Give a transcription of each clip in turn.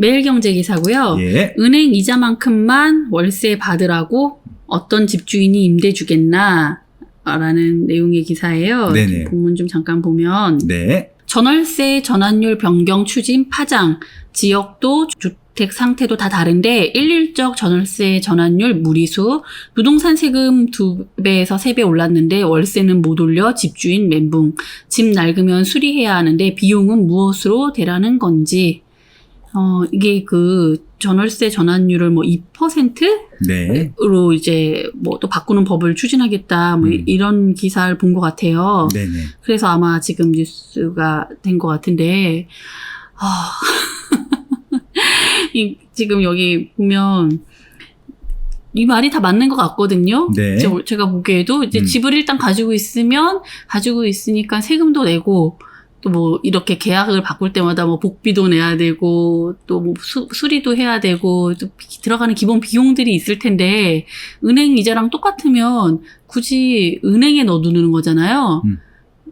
매일경제 기사고요. 예. 은행 이자만큼만 월세 받으라고 어떤 집주인이 임대 주겠나 라는 내용의 기사예요. 네네. 본문 좀 잠깐 보면 네. 전월세 전환율 변경 추진 파장, 지역도 주택 상태도 다 다른데 일률적 전월세 전환율 무리수, 부동산 세금 2배에서 3배 올랐는데 월세는 못 올려 집주인 멘붕, 집 낡으면 수리해야 하는데 비용은 무엇으로 대라는 건지. 이게 그 전월세 전환율을 뭐 2%로 네. 이제 뭐 또 바꾸는 법을 추진하겠다 뭐 이런 기사를 본 것 같아요. 네네. 그래서 아마 지금 뉴스가 된 것 같은데, 지금 여기 보면, 이 말이 다 맞는 것 같거든요. 네. 제가 보기에도 이제 집을 일단 가지고 있으니까 세금도 내고, 또 뭐 이렇게 계약을 바꿀 때마다 뭐 복비도 내야 되고, 또 뭐 수리도 해야 되고, 또 들어가는 기본 비용들이 있을 텐데, 은행 이자랑 똑같으면 굳이 은행에 넣어두는 거잖아요.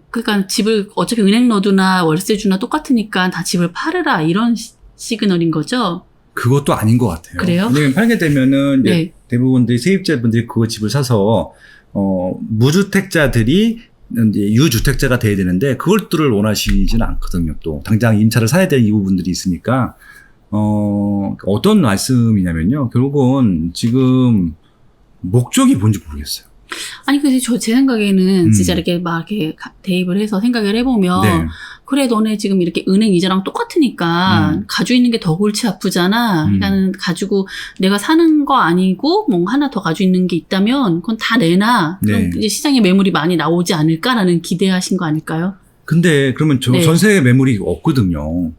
그러니까 집을 어차피 은행 넣어두나 월세 주나 똑같으니까 다 집을 팔으라 이런 시그널인 거죠. 그것도 아닌 것 같아요. 그래요? 왜냐면 팔게 되면은 이제 네. 대부분들이 세입자분들이 그 집을 사서 무주택자들이 이제 유주택자가 돼야 되는데 그것들을 원하시지는 않거든요. 또 당장 임차를 사야 될 이 부분들이 있으니까 어떤 말씀이냐면요. 결국은 지금 목적이 뭔지 모르겠어요. 아니 근데 제 생각에는 진짜 이렇게 막 이렇게 대입을 해서 생각을 해보면 네. 그래 너네 지금 이렇게 은행 이자랑 똑같으니까 가지고 있는 게 더 골치 아프잖아. 그러니까는 가지고 내가 사는 거 아니고 뭐 하나 더 가지고 있는 게 있다면 그건 다 내놔. 그럼 네. 이제 시장에 매물이 많이 나오지 않을까라는 기대하신 거 아닐까요? 근데 그러면 네. 전세 매물이 없거든요.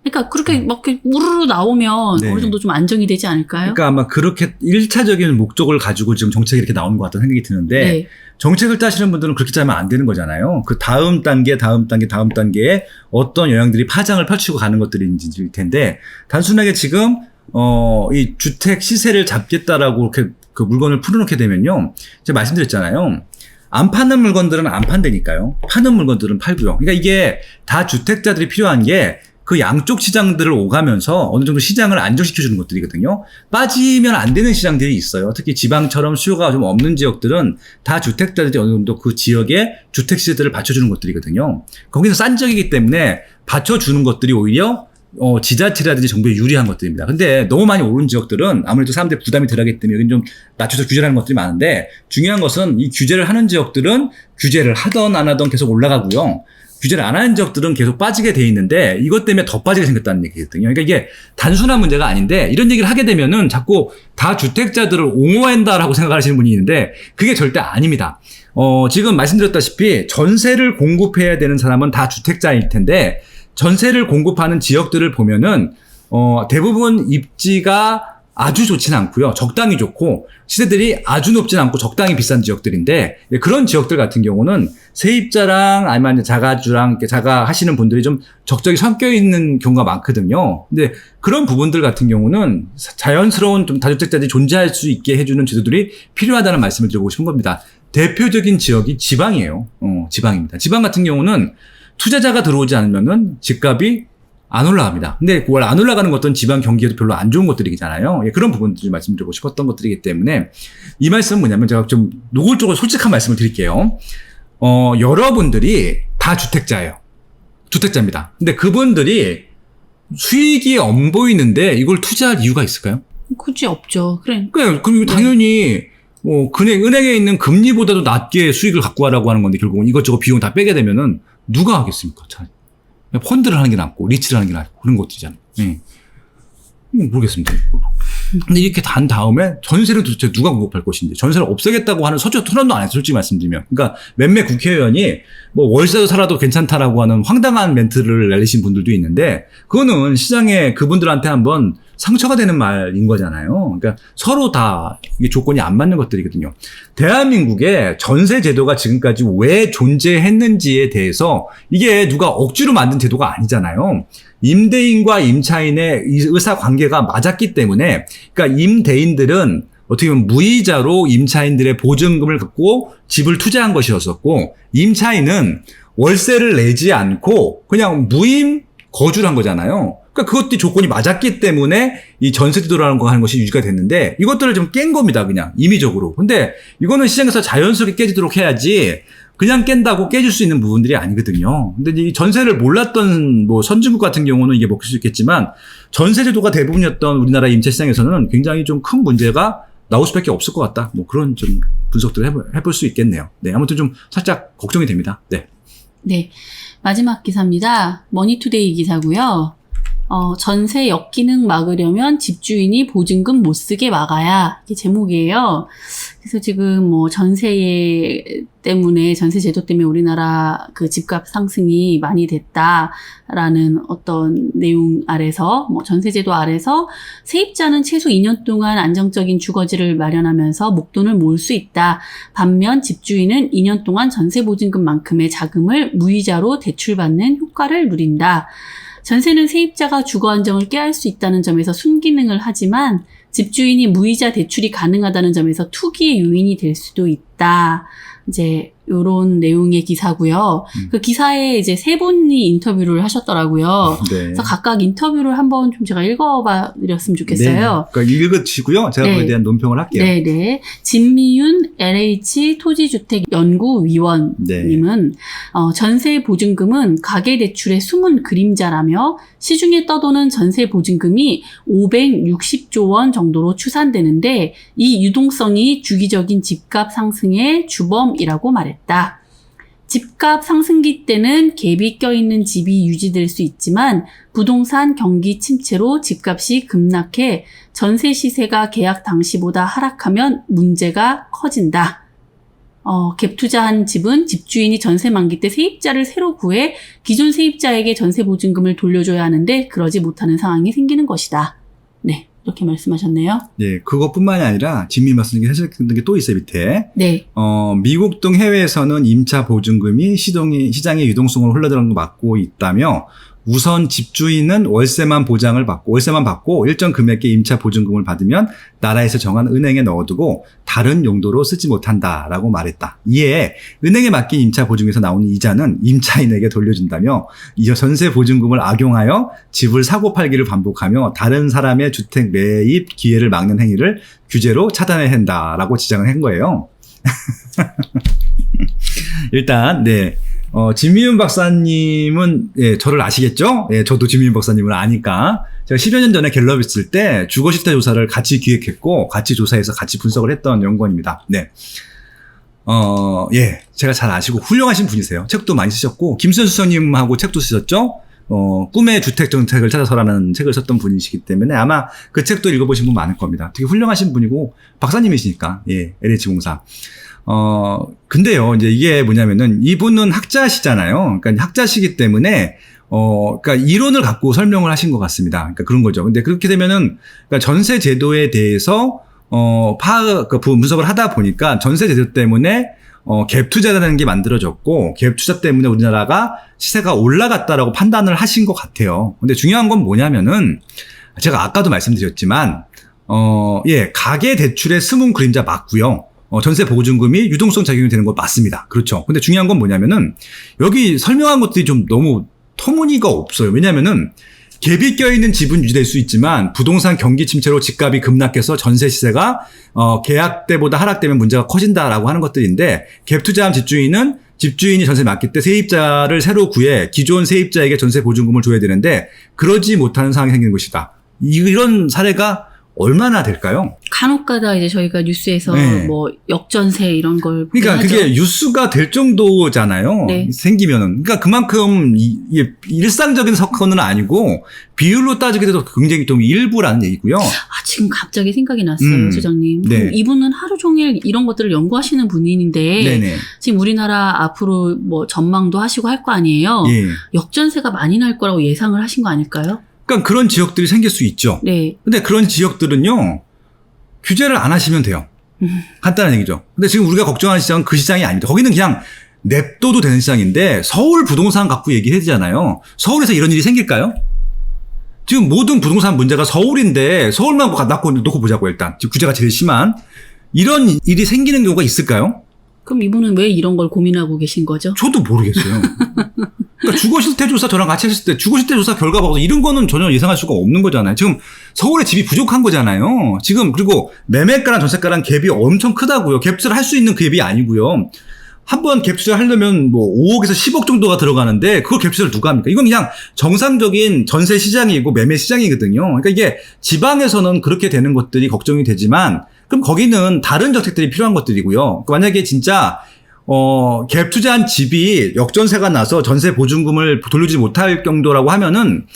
그러니까 그렇게 막 이렇게 우르르 나오면 네. 어느 정도 좀 안정이 되지 않을까요? 그러니까 아마 그렇게 1차적인 목적을 가지고 지금 정책이 이렇게 나오는 것 같다는 생각이 드는데 네. 정책을 짜시는 분들은 그렇게 짜면 안 되는 거잖아요. 그 다음 단계에 어떤 영향들이 파장을 펼치고 가는 것들인지일 텐데 단순하게 지금 이 주택 시세를 잡겠다라고 이렇게 그 물건을 풀어놓게 되면요. 제가 말씀드렸잖아요. 안 파는 물건들은 안 판다니까요. 파는 물건들은 팔고요. 그러니까 이게 다 주택자들이 필요한 게 그 양쪽 시장들을 오가면서 어느 정도 시장을 안정시켜주는 것들이거든요. 빠지면 안 되는 시장들이 있어요. 특히 지방처럼 수요가 좀 없는 지역들은 다 주택자들이 어느 정도 그 지역의 주택 시세들을 받쳐주는 것들이거든요. 거기서 싼 지역이기 때문에 받쳐주는 것들이 오히려 지자체라든지 정부에 유리한 것들입니다. 근데 너무 많이 오른 지역들은 아무래도 사람들이 부담이 덜하기 때문에 여기는 좀 낮춰서 규제를 하는 것들이 많은데 중요한 것은 이 규제를 하는 지역들은 규제를 하던 안 하던 계속 올라가고요. 규제를 안 하는 지역들은 계속 빠지게 돼 있는데 이것 때문에 더 빠지게 생겼다는 얘기거든요. 그러니까 이게 단순한 문제가 아닌데 이런 얘기를 하게 되면은 자꾸 다 주택자들을 옹호한다라고 생각하시는 분이 있는데 그게 절대 아닙니다. 지금 말씀드렸다시피 전세를 공급해야 되는 사람은 다 주택자일 텐데 전세를 공급하는 지역들을 보면은 대부분 입지가 아주 좋지는 않고요. 적당히 좋고 시세들이 아주 높지는 않고 적당히 비싼 지역들인데 그런 지역들 같은 경우는 세입자랑 아니면 자가주랑 자가 하시는 분들이 좀 적절히 섞여 있는 경우가 많거든요. 근데 그런 부분들 같은 경우는 자연스러운 좀 다주택자들이 존재할 수 있게 해주는 제도들이 필요하다는 말씀을 드리고 싶은 겁니다. 대표적인 지역이 지방이에요. 지방입니다. 지방 같은 경우는 투자자가 들어오지 않으면은 집값이 안 올라갑니다. 근데 그걸 안 올라가는 것들은 지방 경기에도 별로 안 좋은 것들이잖아요. 그런 부분들을 말씀드리고 싶었던 것들이기 때문에 이 말씀은 뭐냐면 제가 좀 노골적으로 솔직한 말씀을 드릴게요. 여러분들이 다 주택자예요. 주택자입니다. 근데 그분들이 수익이 안 보이는데 이걸 투자할 이유가 있을까요? 굳이 없죠. 그럼 당연히 은행에 있는 금리보다도 낮게 수익을 갖고 가라고 하는 건데 결국은 이것저것 비용 다 빼게 되면은 누가 하겠습니까? 펀드를 하는 게 낫고 리츠를 하는 게 낫고 그런 것들이잖아요. 네. 모르겠습니다. 근데 이렇게 단 다음에 전세를 도대체 누가 공급할 것인지 전세를 없애겠다고 하는 토론도 안 했어요. 솔직히 말씀드리면. 그러니까 몇몇 국회의원이 월세도 살아도 괜찮다라고 하는 황당한 멘트를 날리신 분들도 있는데 그거는 시장에 그분들한테 한번 상처가 되는 말인 거잖아요. 그러니까 서로 다 이게 조건이 안 맞는 것들이거든요. 대한민국의 전세 제도가 지금까지 왜 존재했는지에 대해서 이게 누가 억지로 만든 제도가 아니잖아요. 임대인과 임차인의 의사 관계가 맞았기 때문에 그러니까 임대인들은 어떻게 보면 무이자로 임차인들의 보증금을 갖고 집을 투자한 것이었었고 임차인은 월세를 내지 않고 그냥 무임 거주를 한 거잖아요. 그러니까 그것도 조건이 맞았기 때문에 이 전세제도라는 거 하는 것이 유지가 됐는데 이것들을 좀 깬 겁니다. 그냥 임의적으로. 근데 이거는 시장에서 자연스럽게 깨지도록 해야지 그냥 깬다고 깨질 수 있는 부분들이 아니거든요. 근데 이 전세를 몰랐던 뭐 선진국 같은 경우는 이게 먹힐 수 있겠지만 전세제도가 대부분이었던 우리나라 임차 시장에서는 굉장히 좀 큰 문제가 나올 수밖에 없을 것 같다. 뭐 그런 좀 분석들을 해볼 수 있겠네요. 네, 아무튼 좀 살짝 걱정이 됩니다. 네. 네. 마지막 기사입니다. 머니투데이 기사고요. 전세 역기능 막으려면 집주인이 보증금 못 쓰게 막아야, 이게 제목이에요. 그래서 지금 뭐 전세 때문에, 전세 제도 때문에 우리나라 그 집값 상승이 많이 됐다라는 어떤 내용 아래서, 뭐 전세 제도 아래서 세입자는 최소 2년 동안 안정적인 주거지를 마련하면서 목돈을 모을 수 있다. 반면 집주인은 2년 동안 전세 보증금만큼의 자금을 무이자로 대출받는 효과를 누린다. 전세는 세입자가 주거 안정을 깨할 수 있다는 점에서 순기능을 하지만 집주인이 무이자 대출이 가능하다는 점에서 투기의 요인이 될 수도 있다. 이제 요런 내용의 기사고요. 그 기사에 이제 세 분이 인터뷰를 하셨더라고요. 네. 그래서 각각 인터뷰를 한번 좀 제가 읽어봐 드렸으면 좋겠어요. 네. 그러니까 읽으시고요. 제가 네. 그에 대한 논평을 할게요. 네네. 진미윤 LH 토지주택연구위원님은 전세 보증금은 가계대출의 숨은 그림자라며 시중에 떠도는 전세 보증금이 560조 원 정도로 추산되는데 이 유동성이 주기적인 집값 상승의 주범이라고 말했다. 집값 상승기 때는 갭이 껴있는 집이 유지될 수 있지만 부동산 경기 침체로 집값이 급락해 전세 시세가 계약 당시보다 하락하면 문제가 커진다. 갭 투자한 집은 집주인이 전세 만기 때 세입자를 새로 구해 기존 세입자에게 전세 보증금을 돌려줘야 하는데 그러지 못하는 상황이 생기는 것이다. 네, 이렇게 말씀하셨네요. 네, 그것뿐만이 아니라 진미 말씀드린 게 또 있어요, 밑에. 네. 미국 등 해외에서는 임차 보증금이 시장의 유동성을 흘러들어가는 거 막고 있다며 우선 집주인은 월세만 받고 일정 금액의 임차 보증금을 받으면 나라에서 정한 은행에 넣어두고 다른 용도로 쓰지 못한다라고 말했다. 이에 은행에 맡긴 임차 보증에서 나오는 이자는 임차인에게 돌려준다며 이 전세 보증금을 악용하여 집을 사고 팔기를 반복하며 다른 사람의 주택 매입 기회를 막는 행위를 규제로 차단해야 한다라고 지장을 한 거예요. 일단 네. 진미윤 박사님은, 예, 저를 아시겠죠? 예, 저도 진미윤 박사님을 아니까. 제가 10여 년 전에 갤럽 있을 때 주거실태 조사를 같이 기획했고, 같이 조사해서 같이 분석을 했던 연구원입니다. 네. 예, 제가 잘 아시고 훌륭하신 분이세요. 책도 많이 쓰셨고, 김수현 수석님하고 책도 쓰셨죠? 꿈의 주택 정책을 찾아서라는 책을 썼던 분이시기 때문에 아마 그 책도 읽어보신 분 많을 겁니다. 되게 훌륭하신 분이고, 박사님이시니까, 예, LH공사. 근데요, 이제 이게 뭐냐면은, 이분은 학자시잖아요. 그러니까 학자시기 때문에, 그러니까 이론을 갖고 설명을 하신 것 같습니다. 그러니까 그런 거죠. 근데 그렇게 되면은, 그러니까 전세 제도에 대해서, 분석을 하다 보니까 전세 제도 때문에, 갭 투자라는 게 만들어졌고, 갭 투자 때문에 우리나라가 시세가 올라갔다라고 판단을 하신 것 같아요. 근데 중요한 건 뭐냐면은, 제가 아까도 말씀드렸지만, 예, 가계 대출의 숨은 그림자 맞고요. 전세 보증금이 유동성 작용이 되는 거 맞습니다. 그렇죠. 근데 중요한 건 뭐냐면은, 여기 설명한 것들이 좀 너무 터무니가 없어요. 왜냐면은, 갭이 껴있는 집은 유지될 수 있지만, 부동산 경기 침체로 집값이 급락해서 전세 시세가, 계약 때보다 하락되면 문제가 커진다라고 하는 것들인데, 갭 투자한 집주인이 전세 맡길 때 세입자를 새로 구해 기존 세입자에게 전세 보증금을 줘야 되는데, 그러지 못하는 상황이 생기는 것이다. 이런 사례가 얼마나 될까요? 간혹가다 이제 저희가 뉴스에서 네. 뭐 역전세 이런 걸 그러니까 하죠. 그게 뉴스가 될 정도잖아요. 네. 생기면은. 그러니까 그만큼 이게 일상적인 사건은 아니고 비율로 따지게 돼도 굉장히 좀 일부라는 얘기고요. 지금 갑자기 생각이 났어요, 소장님. 네. 이분은 하루 종일 이런 것들을 연구하시는 분인데 네네. 지금 우리나라 앞으로 뭐 전망도 하시고 할 거 아니에요. 예. 역전세가 많이 날 거라고 예상을 하신 거 아닐까요? 그러니까 그런 지역들이 생길 수 있죠. 네. 근데 그런 지역들은요, 규제를 안 하시면 돼요. 간단한 얘기죠. 근데 지금 우리가 걱정하는 시장은 그 시장이 아닙니다. 거기는 그냥 냅둬도 되는 시장인데 서울 부동산 갖고 얘기해야 되잖아요. 서울에서 이런 일이 생길까요? 지금 모든 부동산 문제가 서울인데 서울만 놓고 보자고 일단. 지금 규제가 제일 심한. 이런 일이 생기는 경우가 있을까요? 그럼 이분은 왜 이런 걸 고민하고 계신 거죠? 저도 모르겠어요. 그러니까 그러니까 주거실태조사 저랑 같이 했을 때 주거실태조사 결과 보고서 이런 거는 전혀 예상할 수가 없는 거잖아요. 지금 서울에 집이 부족한 거잖아요. 지금 그리고 매매가랑 전세가랑 갭이 엄청 크다고요. 갭투자를 할 수 있는 그 갭이 아니고요. 한번 갭투자를 하려면 뭐 5억에서 10억 정도가 들어가는데 그걸 갭투자를 누가 합니까? 이건 그냥 정상적인 전세 시장이고 매매 시장이거든요. 그러니까 이게 지방에서는 그렇게 되는 것들이 걱정이 되지만 그럼 거기는 다른 정책들이 필요한 것들이고요. 만약에 진짜 갭 투자한 집이 역전세가 나서 전세 보증금을 돌려주지 못할 정도라고 하면은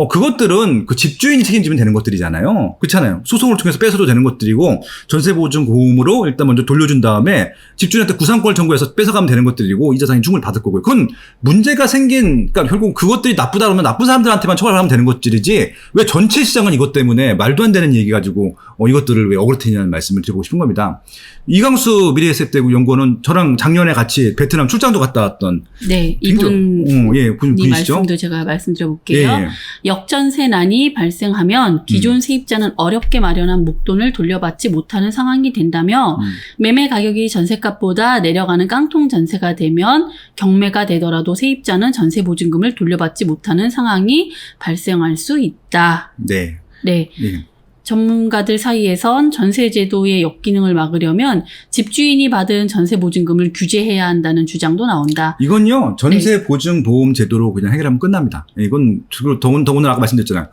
그것들은 그 집주인이 책임지면 되는 것들이잖아요. 그렇잖아요. 소송을 통해서 뺏어도 되는 것들이고 전세 보증 보험으로 일단 먼저 돌려준 다음에 집주인한테 구상권을 청구해서 뺏어가면 되는 것들이고 이자상이 충분히 받을 거고요. 그건 문제가 그러니까 결국 그것들이 나쁘다 그러면 나쁜 사람들한테만 처벌을 하면 되는 것들이지 왜 전체 시장은 이것 때문에 말도 안 되는 얘기 가지고 이것들을 왜 억울해지냐는 말씀을 드리고 싶은 겁니다. 이강수 미래에셋대구 연구원은 저랑 작년에 같이 베트남 출장도 갔다 왔던 네, 이분이 분이시죠? 말씀도 제가 말씀드려볼게요. 예. 역전세난이 발생하면 기존 세입자는 어렵게 마련한 목돈을 돌려받지 못하는 상황이 된다며 매매 가격이 전세값보다 내려가는 깡통 전세가 되면 경매가 되더라도 세입자는 전세 보증금을 돌려받지 못하는 상황이 발생할 수 있다. 네. 네. 예. 전문가들 사이에선 전세제도의 역기능을 막으려면 집주인이 받은 전세보증금을 규제해야 한다는 주장도 나온다. 이건요, 전세보증보험 제도로 그냥 해결하면 끝납니다. 이건, 더군다나 아까 말씀드렸잖아요.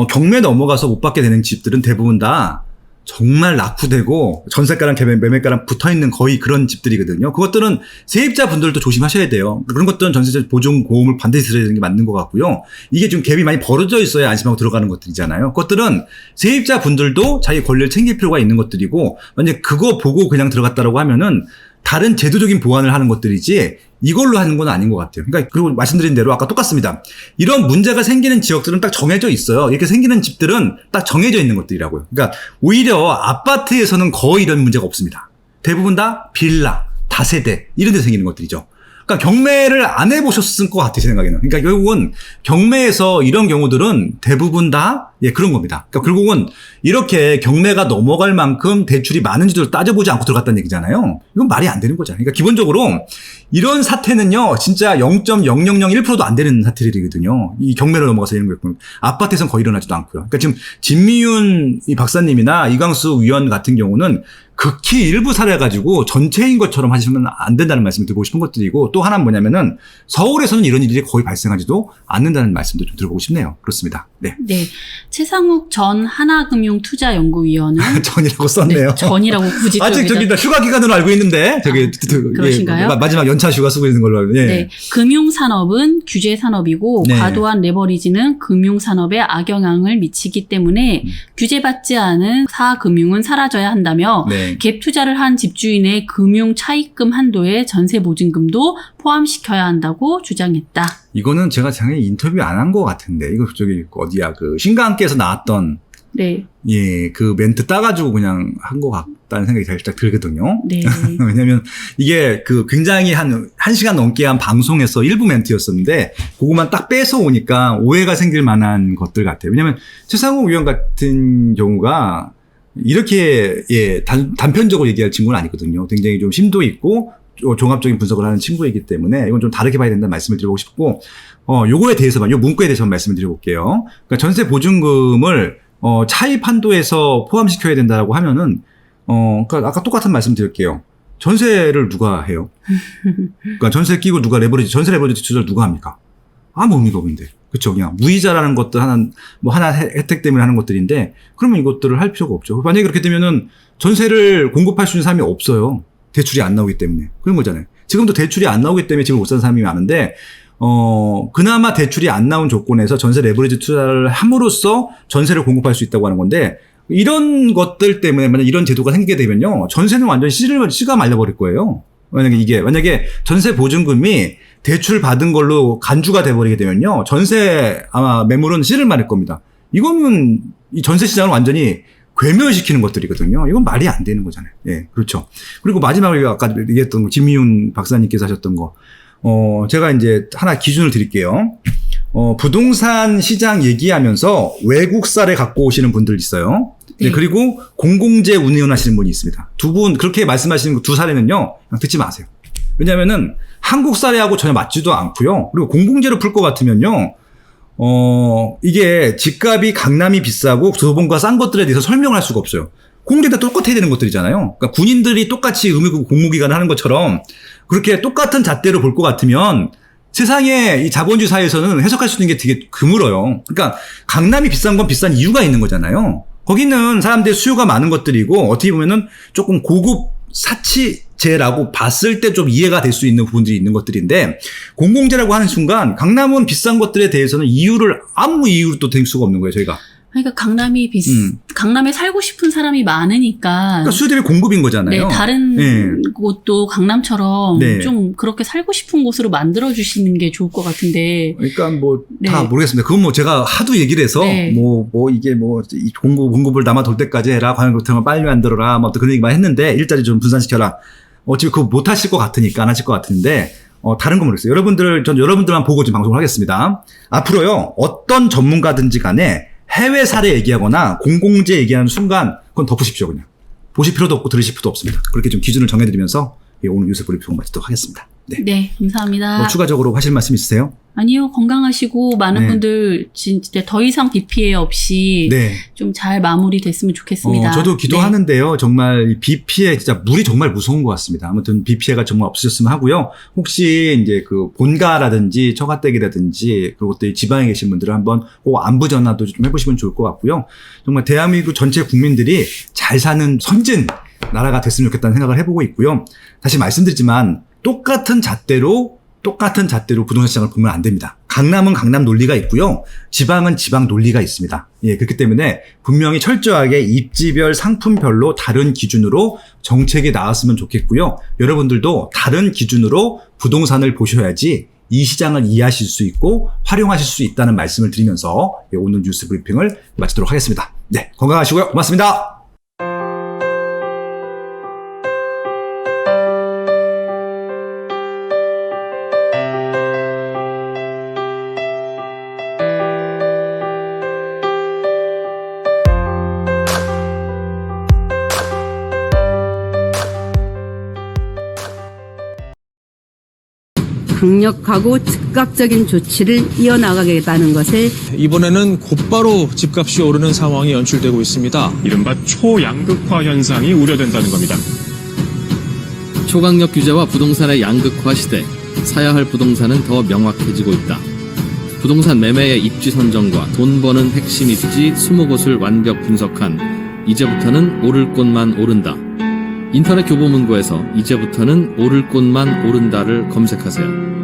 경매 넘어가서 못 받게 되는 집들은 대부분 다 정말 낙후되고 전세가랑 매매가랑 붙어있는 거의 그런 집들이거든요. 그것들은 세입자분들도 조심하셔야 돼요. 그런 것들은 전세 보증보험을 반드시 들어야 되는 게 맞는 것 같고요. 이게 좀 갭이 많이 벌어져 있어야 안심하고 들어가는 것들이잖아요. 그것들은 세입자분들도 자기 권리를 챙길 필요가 있는 것들이고 만약에 그거 보고 그냥 들어갔다라고 하면은 다른 제도적인 보완을 하는 것들이지 이걸로 하는 건 아닌 것 같아요. 그러니까 그리고 말씀드린 대로 아까 똑같습니다. 이런 문제가 생기는 지역들은 딱 정해져 있어요. 이렇게 생기는 집들은 딱 정해져 있는 것들이라고요. 그러니까 오히려 아파트에서는 거의 이런 문제가 없습니다. 대부분 다 빌라, 다세대 이런 데 생기는 것들이죠. 그러니까 경매를 안 해보셨을 것 같아요, 제 생각에는. 그러니까 결국은 경매에서 이런 경우들은 대부분 다 그런 겁니다. 그러니까 결국은 이렇게 경매가 넘어갈 만큼 대출이 많은지도 따져보지 않고 들어갔다는 얘기잖아요. 이건 말이 안 되는 거잖아요. 그러니까 기본적으로 이런 사태는요, 진짜 0.0001%도 안 되는 사태들이거든요. 이 경매로 넘어가서 이런 거였고 아파트에서는 거의 일어나지도 않고요. 그러니까 지금 진미윤 이 박사님이나 이광수 위원 같은 경우는 극히 일부 사례 가지고 전체인 것처럼 하시면 안 된다는 말씀을 드리고 싶은 것들이고 또 하나는 뭐냐면은 서울에서는 이런 일이 거의 발생하지도 않는다는 말씀도 좀 들어보고 싶네요. 그렇습니다. 네. 네. 최상욱 전 하나금융투자연구위원은 전이라고 썼네요. 네, 전이라고 굳이 아직 저기 휴가 기간으로 알고 있는데 저기 그러신가요? 마지막 연차 휴가 쓰고 있는 걸로 알고. 예. 네. 금융산업은 규제산업이고 네. 과도한 레버리지는 금융산업에 악영향을 미치기 때문에 규제받지 않은 사금융은 사라져야 한다며 네. 갭 투자를 한 집주인의 금융 차입금 한도에 전세 보증금도 포함시켜야 한다고 주장했다. 이거는 제가 작년에 인터뷰 안 한 것 같은데 이거 저기 어디야 그 신과 함께에서 나왔던 네. 그 멘트 따가지고 그냥 한 것 같다는 생각이 살짝 들거든요. 네. 왜냐면 이게 굉장히 한 시간 넘게 한 방송에서 일부 멘트였었는데 그거만 딱 빼서 오니까 오해가 생길 만한 것들 같아요. 왜냐면 최상욱 위원 같은 경우가 이렇게 단편적으로 얘기할 친구는 아니거든요. 굉장히 좀 심도 있고 종합적인 분석을 하는 친구이기 때문에 이건 좀 다르게 봐야 된다는 말씀을 드리고 싶고 요거에 대해서만 요 문구에 대해서만 말씀을 드려볼게요. 그러니까 전세 보증금을 차입 한도에서 포함시켜야 된다라고 하면은 그러니까 아까 똑같은 말씀 드릴게요. 전세를 누가 해요? 그러니까 전세 끼고 누가 전세 레버리지 투자를 누가 합니까? 아무 의미가 없는데. 그쵸. 그냥 무이자라는 것들 하나 혜택 때문에 하는 것들인데, 그러면 이것들을 할 필요가 없죠. 만약에 그렇게 되면은 전세를 공급할 수 있는 사람이 없어요. 대출이 안 나오기 때문에. 그런 거잖아요. 지금도 대출이 안 나오기 때문에 집을 못 사는 사람이 많은데, 그나마 대출이 안 나온 조건에서 전세 레버리지 투자를 함으로써 전세를 공급할 수 있다고 하는 건데, 이런 것들 때문에 만약 이런 제도가 생기게 되면요. 전세는 완전히 씨가 말려버릴 거예요. 만약에 전세 보증금이 대출 받은 걸로 간주가 돼버리게 되면요. 전세 아마 매물은 씨를 말릴 겁니다. 이거는 이 전세 시장을 완전히 괴멸시키는 것들이거든요. 이건 말이 안 되는 거잖아요. 예, 그렇죠. 그리고 마지막으로 아까 얘기했던 거, 진미윤 박사님께서 하셨던 거, 제가 이제 하나 기준을 드릴게요. 부동산 시장 얘기하면서 외국 사례 갖고 오시는 분들 있어요. 네. 그리고 공공재 운영하시는 분이 있습니다. 두 분, 그렇게 말씀하시는 두 사례는요, 그냥 듣지 마세요. 왜냐면은 한국 사례하고 전혀 맞지도 않고요. 그리고 공공재로 풀 것 같으면요. 이게 집값이 강남이 비싸고 도봉구가 싼 것들에 대해서 설명을 할 수가 없어요. 공공재 다 똑같아야 되는 것들이잖아요. 그러니까 군인들이 똑같이 공무기관을 하는 것처럼 그렇게 똑같은 잣대로 볼 것 같으면 세상에 이 자본주의 사회에서는 해석할 수 있는 게 되게 드물어요. 그러니까 강남이 비싼 건 비싼 이유가 있는 거잖아요. 거기는 사람들의 수요가 많은 것들이고 어떻게 보면은 조금 고급 사치제라고 봤을 때 좀 이해가 될 수 있는 부분들이 있는 것들인데 공공재라고 하는 순간 강남은 비싼 것들에 대해서는 아무 이유로 또 댈 수가 없는 거예요, 저희가. 그러니까 강남에 살고 싶은 사람이 많으니까. 그러니까 수요 대비 공급인 거잖아요. 네, 다른 곳도 강남처럼 네. 좀 그렇게 살고 싶은 곳으로 만들어 주시는 게 좋을 것 같은데. 그러니까 뭐 다 네. 모르겠습니다. 그건 뭐 제가 하도 얘기를 해서 네. 이게 이 공급을 남아 돌 때까지 해라. 관광교통을 빨리 만들어라. 뭐 또 그런 얘기만 했는데 일자리 좀 분산시켜라. 어차피 그거 못 하실 것 같으니까 안 하실 것 같은데 다른 건 모르겠어요. 전 여러분들만 보고 지금 방송을 하겠습니다. 앞으로요. 어떤 전문가든지 간에 해외 사례 얘기하거나 공공재 얘기하는 순간 그건 덮으십시오. 그냥. 보실 필요도 없고 들으실 필요도 없습니다. 그렇게 좀 기준을 정해드리면서 오늘 뉴스 브리핑 마치도록 하겠습니다. 네. 네, 감사합니다. 뭐 추가적으로 하실 말씀 있으세요? 아니요, 건강하시고 많은 네. 분들 진짜 더 이상 비 피해 없이 네. 좀 잘 마무리됐으면 좋겠습니다. 저도 기도하는데요. 정말 비 피해 진짜 물이 정말 무서운 것 같습니다. 아무튼 비 피해가 정말 없으셨으면 하고요. 혹시 이제 그 본가라든지 처가댁이라든지 그리고 또 지방에 계신 분들은 한번 꼭 안부 전화도 좀 해보시면 좋을 것 같고요. 정말 대한민국 전체 국민들이 잘 사는 선진 나라가 됐으면 좋겠다는 생각을 해보고 있고요. 다시 말씀드리지만 똑같은 잣대로 부동산 시장을 보면 안 됩니다. 강남은 강남 논리가 있고요. 지방은 지방 논리가 있습니다. 그렇기 때문에 분명히 철저하게 입지별 상품별로 다른 기준으로 정책이 나왔으면 좋겠고요. 여러분들도 다른 기준으로 부동산을 보셔야지 이 시장을 이해하실 수 있고 활용하실 수 있다는 말씀을 드리면서 오늘 뉴스 브리핑을 마치도록 하겠습니다. 네, 건강하시고요. 고맙습니다. 강력하고 즉각적인 조치를 이어나가겠다는 것을 이번에는 곧바로 집값이 오르는 상황이 연출되고 있습니다. 이른바 초양극화 현상이 우려된다는 겁니다. 초강력 규제와 부동산의 양극화 시대, 사야 할 부동산은 더 명확해지고 있다. 부동산 매매의 입지 선정과 돈 버는 핵심 입지 20곳을 완벽 분석한 이제부터는 오를 곳만 오른다. 인터넷 교보문고에서 이제부터는 오를 곳만 오른다를 검색하세요.